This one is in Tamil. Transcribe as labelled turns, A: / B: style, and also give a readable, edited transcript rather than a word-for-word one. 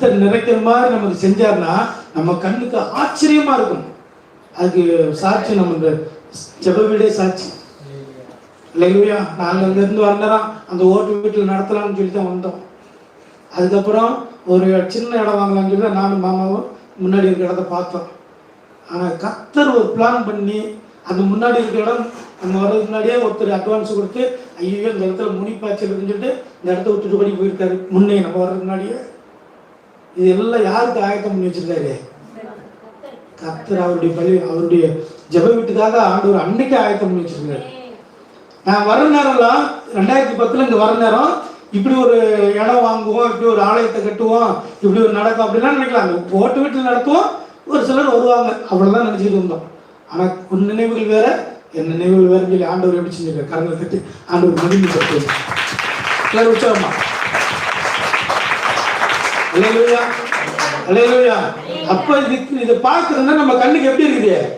A: கர்த்தர் நினைக்கிற மாதிரி நமக்கு செஞ்சார்னா நம்ம கண்ணுக்கு ஆச்சரியமா இருக்கும். அதுக்கு சாட்சி நம்ம ஜெப வீடே சாட்சி. இல்லையா, நாங்கள் அங்கேருந்து வந்தோம், அந்த ஓட்டு வீட்டில் நடத்தலாம்னு சொல்லி தான் வந்தோம். அதுக்கப்புறம் ஒரு சின்ன இடம் வாங்கலாம்னு சொல்லி தான் நானும் மாமாவும் முன்னாடி இருக்கிற இடத்த பார்த்தோம். ஆனால் கர்த்தர் ஒரு பிளான் பண்ணி அந்த முன்னாடி இருக்கிற இடம் நம்ம வர்றதுக்கு முன்னாடியே ஒருத்தர் அட்வான்ஸ் கொடுத்து ஐயோ இந்த இடத்துல முனிப்பாய்ச்சல் இருக்குன்னு சொல்லிட்டு இந்த இடத்த விட்டுட்டு படி போயிருக்காரு. முன்னே நம்ம வர்றதுக்கு முன்னாடியே இது எல்லாம் யாருக்கு ஆயத்தம் பண்ணி வச்சிருக்காரு? கர்த்தர் அவருடைய ஜெப வீட்டுக்காக ஆண்டவர் அன்னைக்கு ஆயத்தம் பண்ணி வச்சிருக்காரு. நான் வர நேரம்லாம் 2010 இங்கே வர நேரம் இப்படி ஒரு இடம் வாங்குவோம், இப்படி ஒரு ஆலயத்தை கட்டுவோம், இப்படி ஒரு நடக்கும் அப்படிலாம் நினைக்கலாம். ஓட்டு வீட்டில் நடத்துவோம், ஒரு சிலர் வருவாங்க, அவ்வளோதான் நினச்சிட்டு இருந்தோம். ஆனால் உன் நினைவுகள் வேற, என் நினைவுகள் வேறு சொல்லி ஆண்டவர் எப்படி செஞ்சிருக்காரு. கரங்களை தட்டி ஆண்டவர் மகிழ்ச்சி பட்டு எல்லாரும் உற்சாகமா அல்லேலூயா அல்லேலூயா. அப்போ இதை பார்க்குறதுன்னா நம்ம கண்ணுக்கு எப்படி இருக்குது?